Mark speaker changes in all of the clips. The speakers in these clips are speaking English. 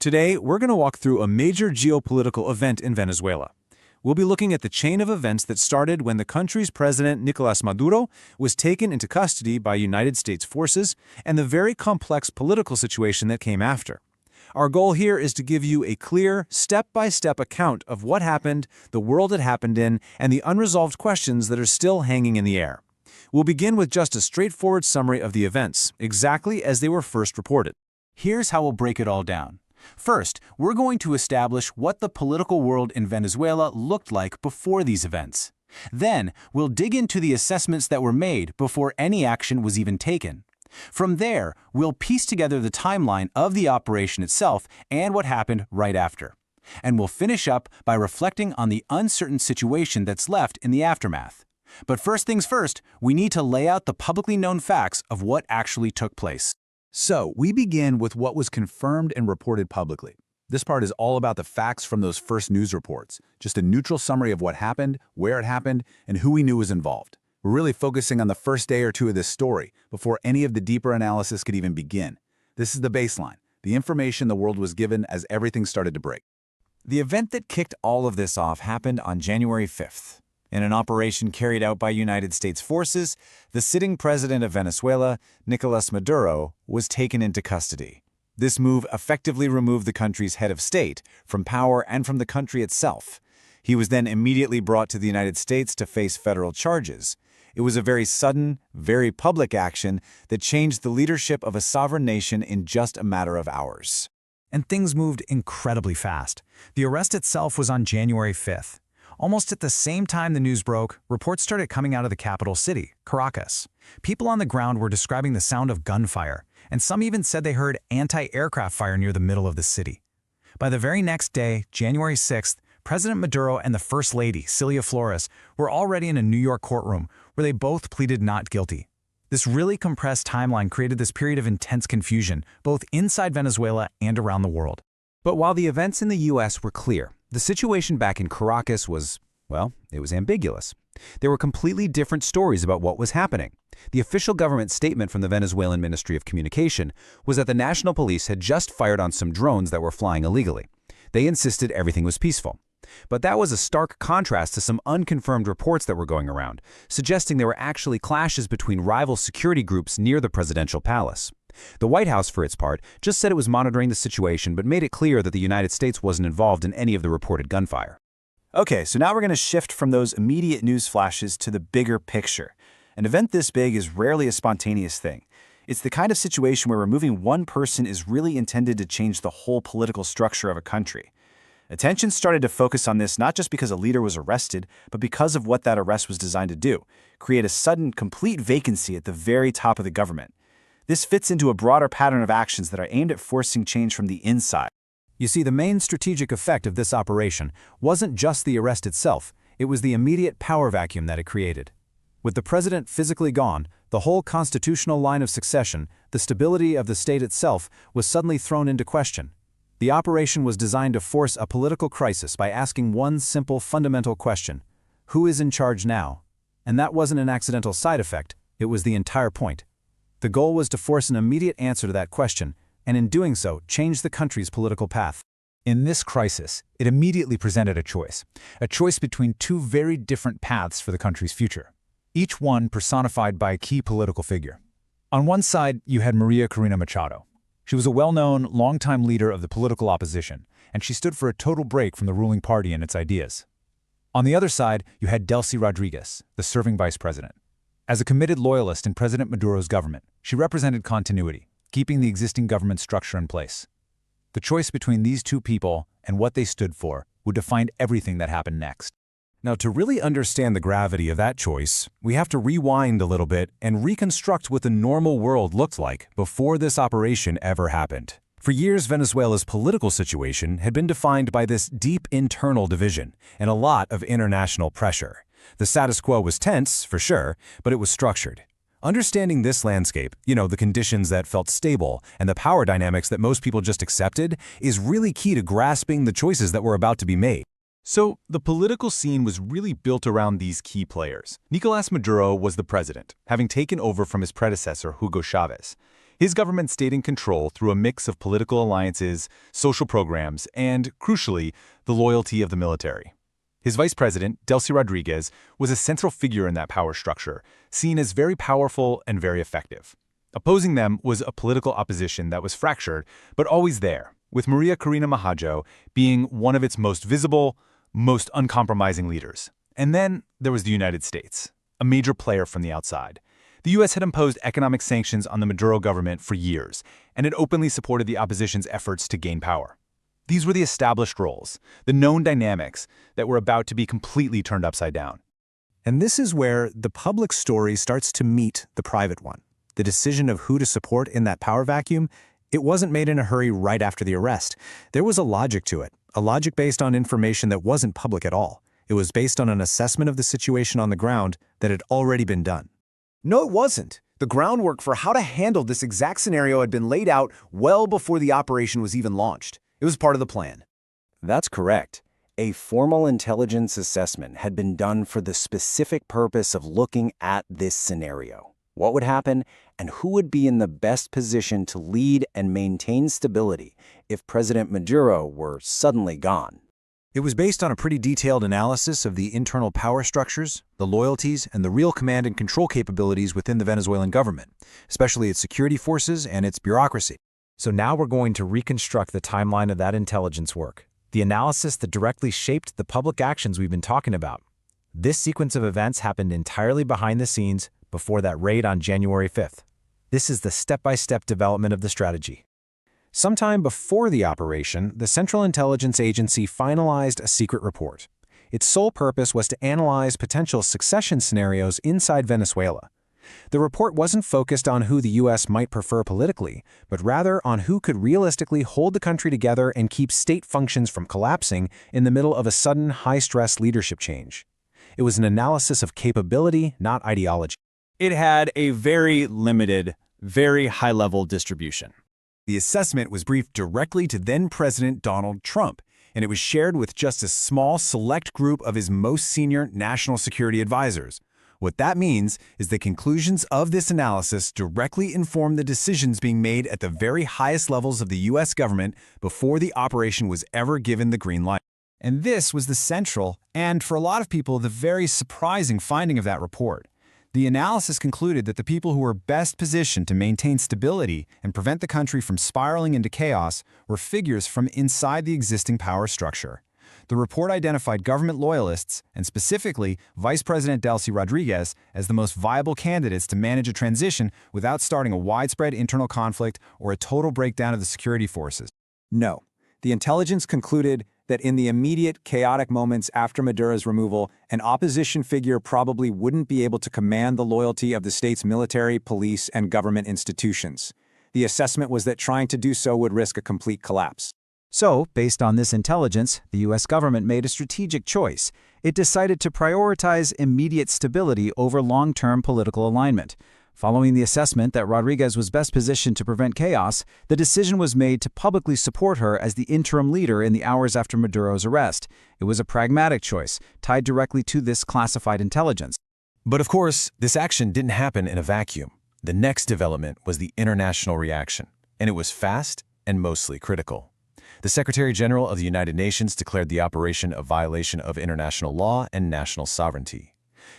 Speaker 1: Today, we're going to walk through a major geopolitical event in Venezuela. We'll be looking at the chain of events that started when the country's president, Nicolás Maduro, was taken into custody by United States forces and the very complex political situation that came after. Our goal here is to give you a clear, step-by-step account of what happened, the world it happened in, and the unresolved questions that are still hanging in the air. We'll begin with just a straightforward summary of the events, exactly as they were first reported.
Speaker 2: Here's how we'll break it all down. First, we're going to establish what the political world in Venezuela looked like before these events. Then, we'll dig into the assessments that were made before any action was even taken. From there, we'll piece together the timeline of the operation itself and what happened right after. And we'll finish up by reflecting on the uncertain situation that's left in the aftermath. But first things first, we need to lay out the publicly known facts of what actually took place.
Speaker 3: So, we begin with what was confirmed and reported publicly. This part is all about the facts from those first news reports, just a neutral summary of what happened, where it happened, and who we knew was involved. We're really focusing on the first day or two of this story, before any of the deeper analysis could even begin. This is the baseline, the information the world was given as everything started to break.
Speaker 1: The event that kicked all of this off happened on January 5th. In an operation carried out by United States forces, the sitting president of Venezuela, Nicolás Maduro, was taken into custody. This move effectively removed the country's head of state from power and from the country itself. He was then immediately brought to the United States to face federal charges. It was a very sudden, very public action that changed the leadership of a sovereign nation in just a matter of hours.
Speaker 4: And things moved incredibly fast. The arrest itself was on January 5th. Almost at the same time the news broke, reports started coming out of the capital city, Caracas. People on the ground were describing the sound of gunfire, and some even said they heard anti-aircraft fire near the middle of the city. By the very next day, January 6th, President Maduro and the First Lady, Celia Flores, were already in a New York courtroom where they both pleaded not guilty. This really compressed timeline created this period of intense confusion, both inside Venezuela and around the world.
Speaker 1: But while the events in the U.S. were clear, the situation back in Caracas was, well, it was ambiguous. There were completely different stories about what was happening. The official government statement from the Venezuelan Ministry of Communication was that the national police had just fired on some drones that were flying illegally. They insisted everything was peaceful. But that was a stark contrast to some unconfirmed reports that were going around, suggesting there were actually clashes between rival security groups near the presidential palace. The White House, for its part, just said it was monitoring the situation but made it clear that the United States wasn't involved in any of the reported gunfire.
Speaker 2: Okay, so now we're going to shift from those immediate news flashes to the bigger picture. An event this big is rarely a spontaneous thing. It's the kind of situation where removing one person is really intended to change the whole political structure of a country. Attention started to focus on this not just because a leader was arrested, but because of what that arrest was designed to do: create a sudden, complete vacancy at the very top of the government. This fits into a broader pattern of actions that are aimed at forcing change from the inside.
Speaker 4: You see, the main strategic effect of this operation wasn't just the arrest itself, it was the immediate power vacuum that it created. With the president physically gone, the whole constitutional line of succession, the stability of the state itself, was suddenly thrown into question. The operation was designed to force a political crisis by asking one simple fundamental question: who is in charge now? And that wasn't an accidental side effect, it was the entire point. The goal was to force an immediate answer to that question, and in doing so, change the country's political path.
Speaker 3: In this crisis, it immediately presented a choice between two very different paths for the country's future, each one personified by a key political figure. On one side, you had María Corina Machado. She was a well-known, long-time leader of the political opposition, and she stood for a total break from the ruling party and its ideas. On the other side, you had Delcy Rodriguez, the serving vice president. As a committed loyalist in President Maduro's government, she represented continuity, keeping the existing government structure in place. The choice between these two people and what they stood for would define everything that happened next.
Speaker 1: Now, to really understand the gravity of that choice, we have to rewind a little bit and reconstruct what the normal world looked like before this operation ever happened. For years, Venezuela's political situation had been defined by this deep internal division and a lot of international pressure. The status quo was tense, for sure, but it was structured. Understanding this landscape, the conditions that felt stable and the power dynamics that most people just accepted, is really key to grasping the choices that were about to be made. So, the political scene was really built around these key players. Nicolás Maduro was the president, having taken over from his predecessor, Hugo Chavez.
Speaker 3: His government stayed in control through a mix of political alliances, social programs, and, crucially, the loyalty of the military. His vice president, Delcy Rodriguez, was a central figure in that power structure, seen as very powerful and very effective. Opposing them was a political opposition that was fractured, but always there, with María Corina Machado being one of its most visible, most uncompromising leaders. And then there was the United States, a major player from the outside. The U.S. had imposed economic sanctions on the Maduro government for years, and had openly supported the opposition's efforts to gain power. These were the established roles, the known dynamics that were about to be completely turned upside down.
Speaker 4: And this is where the public story starts to meet the private one. The decision of who to support in that power vacuum, it wasn't made in a hurry right after the arrest. There was a logic to it, a logic based on information that wasn't public at all. It was based on an assessment of the situation on the ground that had already been done.
Speaker 1: No, it wasn't. The groundwork for how to handle this exact scenario had been laid out well before the operation was even launched. It was part of the plan.
Speaker 5: That's correct. A formal intelligence assessment had been done for the specific purpose of looking at this scenario. What would happen, and who would be in the best position to lead and maintain stability if President Maduro were suddenly gone.
Speaker 4: It was based on a pretty detailed analysis of the internal power structures, the loyalties, and the real command and control capabilities within the Venezuelan government, especially its security forces and its bureaucracy. So now we're going to reconstruct the timeline of that intelligence work, the analysis that directly shaped the public actions we've been talking about. This sequence of events happened entirely behind the scenes before that raid on January 5th. This is the step-by-step development of the strategy. Sometime before the operation, the Central Intelligence Agency finalized a secret report. Its sole purpose was to analyze potential succession scenarios inside Venezuela. The report wasn't focused on who the U.S. might prefer politically, but rather on who could realistically hold the country together and keep state functions from collapsing in the middle of a sudden high-stress leadership change. It was an analysis of capability, not ideology.
Speaker 2: It had a very limited, very high-level distribution.
Speaker 3: The assessment was briefed directly to then-President Donald Trump, and it was shared with just a small select group of his most senior national security advisors. What that means is the conclusions of this analysis directly inform the decisions being made at the very highest levels of the U.S. government before the operation was ever given the green light. And this was the central, and for a lot of people, the very surprising finding of that report. The analysis concluded that the people who were best positioned to maintain stability and prevent the country from spiraling into chaos were figures from inside the existing power structure. The report identified government loyalists, and specifically Vice President Delcy Rodriguez, as the most viable candidates to manage a transition without starting a widespread internal conflict or a total breakdown of the security forces.
Speaker 4: No. The intelligence concluded that in the immediate chaotic moments after Maduro's removal, an opposition figure probably wouldn't be able to command the loyalty of the state's military, police, and government institutions. The assessment was that trying to do so would risk a complete collapse.
Speaker 1: So, based on this intelligence, the U.S. government made a strategic choice. It decided to prioritize immediate stability over long-term political alignment. Following the assessment that Rodriguez was best positioned to prevent chaos, the decision was made to publicly support her as the interim leader in the hours after Maduro's arrest. It was a pragmatic choice, tied directly to this classified intelligence.
Speaker 6: But of course, this action didn't happen in a vacuum. The next development was the international reaction, and it was fast and mostly critical. The Secretary General of the United Nations declared the operation a violation of international law and national sovereignty.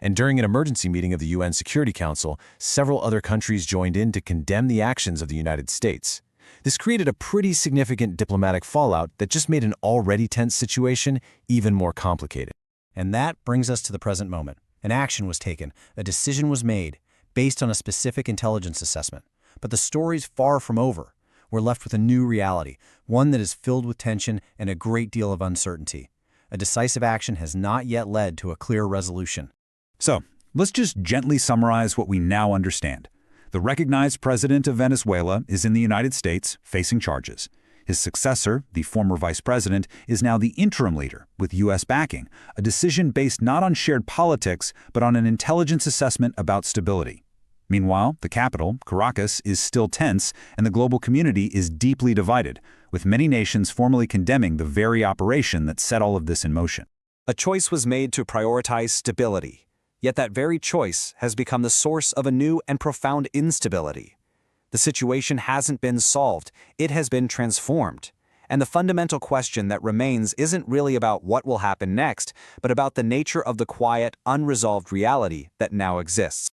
Speaker 6: And during an emergency meeting of the UN Security Council, several other countries joined in to condemn the actions of the United States. This created a pretty significant diplomatic fallout that just made an already tense situation even more complicated.
Speaker 2: And that brings us to the present moment. An action was taken, a decision was made, based on a specific intelligence assessment. But the story's far from over. We're left with a new reality, one that is filled with tension and a great deal of uncertainty. A decisive action has not yet led to a clear resolution.
Speaker 3: So, let's just gently summarize what we now understand. The recognized president of Venezuela is in the United States facing charges. His successor, the former vice president, is now the interim leader with U.S. backing, a decision based not on shared politics, but on an intelligence assessment about stability. Meanwhile, the capital, Caracas, is still tense, and the global community is deeply divided, with many nations formally condemning the very operation that set all of this in motion.
Speaker 4: A choice was made to prioritize stability. Yet that very choice has become the source of a new and profound instability.
Speaker 1: The situation hasn't been solved, it has been transformed. And the fundamental question that remains isn't really about what will happen next, but about the nature of the quiet, unresolved reality that now exists.